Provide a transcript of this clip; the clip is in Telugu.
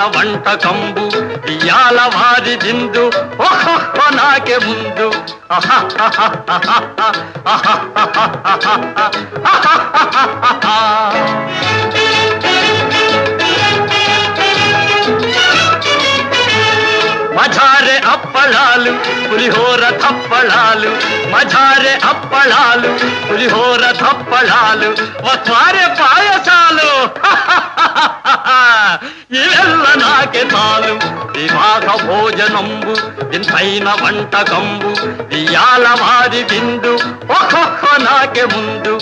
వంటకంబు ఇయాల వారి దిందు ఓహో నాకే ముందు మజారే అప్పళాలు పులిహోర తప్పళాలు మజారే అప్పళాలు పులిహోర తప్పళాలు వత్వారే పాయసాలు ఇవెల్ల నాకే చాలు వివాహ భోజనంబు ఇంతైన వంటకంబు ఇయాల వారి విందు ఒక్కొక్క నాకే ముందు